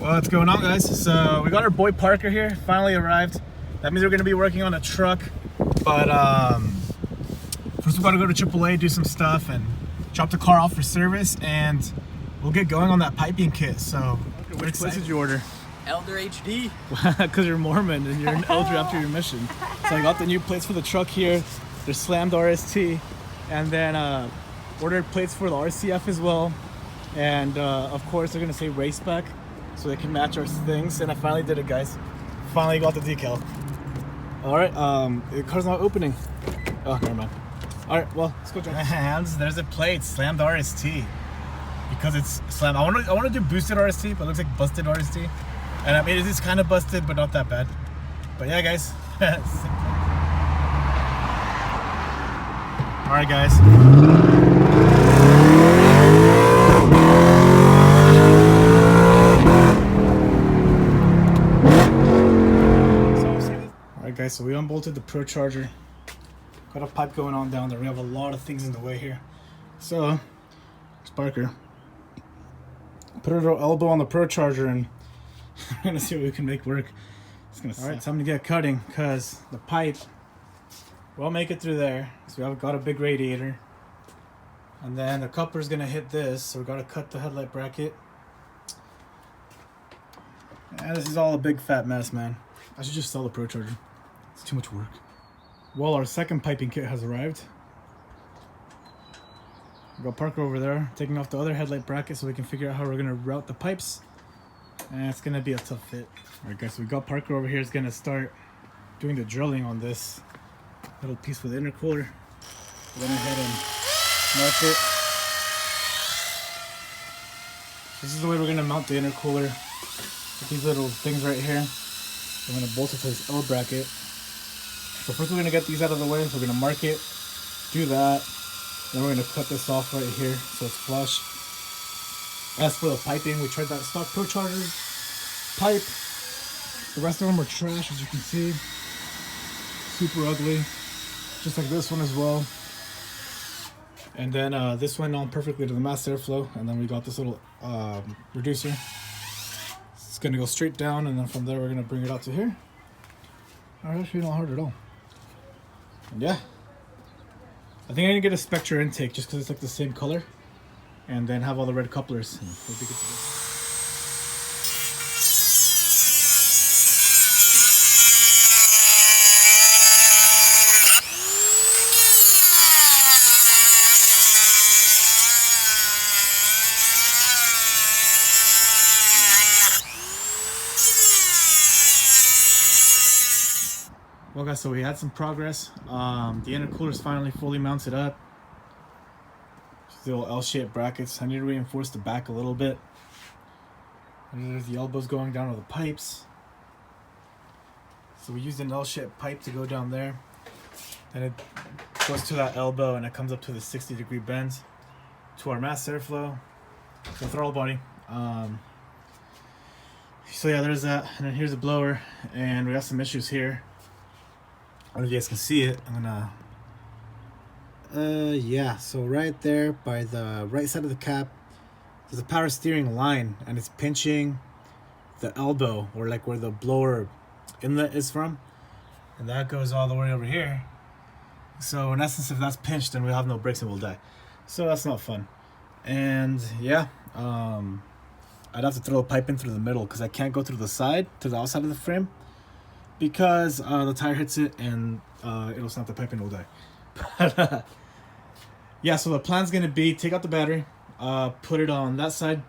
What's going on, guys? So we got our boy Parker here, finally arrived. That means we're gonna be working on a truck, but first we gotta go to AAA, do some stuff, and drop the car off for service, and we'll get going on that piping kit. So which place did you order? Elder HD. Because you're Mormon and you're an elder after your mission. So I got the new plates for the truck here. They're slammed RST, and then ordered plates for the RCF as well. And of course they're gonna say race spec, so they can match our things. And I finally did it, guys. Finally got the decal. All right, the car's not opening. Oh, never mind. All right, well, let's go drive. Hands, there's a plate, slammed RST. Because it's slammed. I want to do boosted RST, but it looks like busted RST. And I mean, it is kind of busted, but not that bad. But yeah, guys. All right, guys. Alright guys, so we unbolted the Procharger. Got a pipe going on down there. We have a lot of things in the way here. So, it's Parker. Put our elbow on the Procharger and we're gonna see what we can make work. Alright, time to get cutting because the pipe won't make it through there. So we've got a big radiator. And then the coupler's gonna hit this, so we gotta cut the headlight bracket. And this is all a big fat mess, man. I should just sell the Procharger. It's too much work. Well, our second piping kit has arrived. We got Parker over there taking off the other headlight bracket so we can figure out how we're gonna route the pipes. And it's gonna be a tough fit. Alright guys, so we got Parker over here is gonna start doing the drilling on this little piece with the intercooler. Went ahead and mark it. This is the way we're gonna mount the intercooler with these little things right here. I'm gonna bolt it to this L bracket. So first we're gonna get these out of the way. So we're gonna mark it, do that. Then we're gonna cut this off right here so it's flush. As for the piping, we tried that stock Procharger pipe. The rest of them are trash, as you can see. Super ugly. Just like this one as well. And then this went on perfectly to the mass airflow. And then we got this little reducer. It's gonna go straight down, and then from there we're gonna bring it out to here. Actually not hard at all. And yeah, I think I'm gonna get a Spectra intake just because it's like the same color, and then have all the red couplers. And we'll be good to go. Well guys, so we had some progress. The intercooler is finally fully mounted up. Just the little L-shaped brackets. I need to reinforce the back a little bit. And there's the elbows going down to the pipes. So we used an L-shaped pipe to go down there. Then it goes to that elbow and it comes up to the 60-degree bend to our mass airflow, the throttle body. So yeah, there's that. And then here's the blower, and we got some issues here. I don't know if you guys can see it. I'm gonna yeah, so right there by the right side of the cap there's a power steering line, and it's pinching the elbow, or like where the blower inlet is from, and that goes all the way over here. So in essence, if that's pinched, then we'll have no brakes and we'll die. So that's not fun. And yeah, I'd have to throw a pipe in through the middle because I can't go through the side to the outside of the frame, because the tire hits it and it'll snap the pipe and it'll die. But yeah, so the plan's gonna be take out the battery, put it on that side,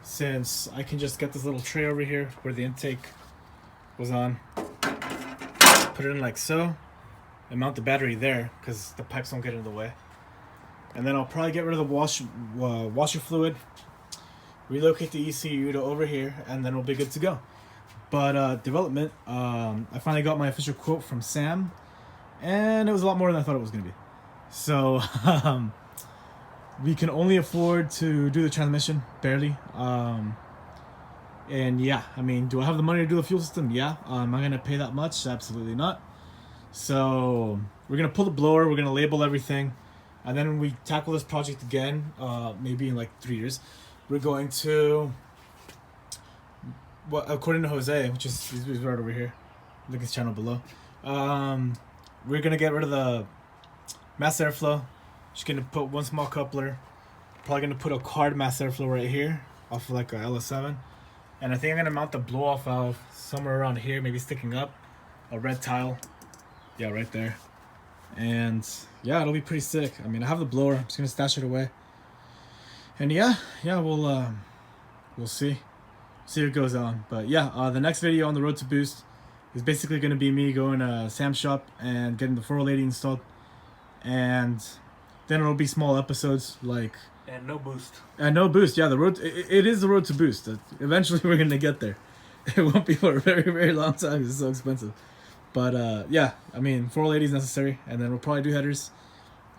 since I can just get this little tray over here where the intake was on, put it in like so, and mount the battery there because the pipes don't get in the way. And then I'll probably get rid of the washer fluid, relocate the ECU to over here, and then we'll be good to go. But development, I finally got my official quote from Sam, and it was a lot more than I thought it was going to be. So we can only afford to do the transmission, barely. And yeah, I mean, do I have the money to do the fuel system? Yeah. Am I going to pay that much? Absolutely not. So we're going to pull the blower, we're going to label everything, and then when we tackle this project again, maybe in like 3 years, we're going to well, according to Jose, which is he's right over here, look at his channel below. We're gonna get rid of the mass airflow. Just gonna put one small coupler. Probably gonna put a card mass airflow right here off of like a LS7, and I think I'm gonna mount the blow off valve somewhere around here, maybe sticking up, a red tile. Yeah, right there. And yeah, it'll be pretty sick. I mean, I have the blower. I'm just gonna stash it away. And yeah, we'll see what goes on. But yeah, the next video on the road to boost is basically gonna be me going to Sam's shop and getting the 480 installed, and then it'll be small episodes like. And no boost. And no boost. Yeah, the road. It is the road to boost. Eventually, we're gonna get there. It won't be for a very, very long time because it's so expensive. But yeah, I mean, 480 is necessary, and then we'll probably do headers,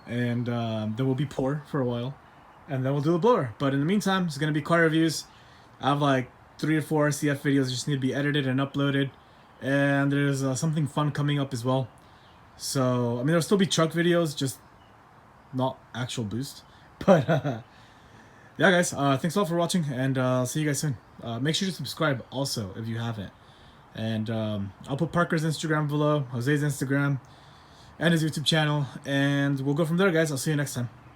and then we'll be poor for a while, and then we'll do the blower. But in the meantime, it's gonna be car reviews. I have like 3 or 4 RCF videos that just need to be edited and uploaded, and there's something fun coming up as well. So I mean, there'll still be truck videos, just not actual boost. But yeah, guys, thanks a lot for watching, and I'll see you guys soon. Make sure to subscribe also if you haven't. And I'll put Parker's Instagram below, Jose's Instagram, and his YouTube channel, and we'll go from there, guys. I'll see you next time.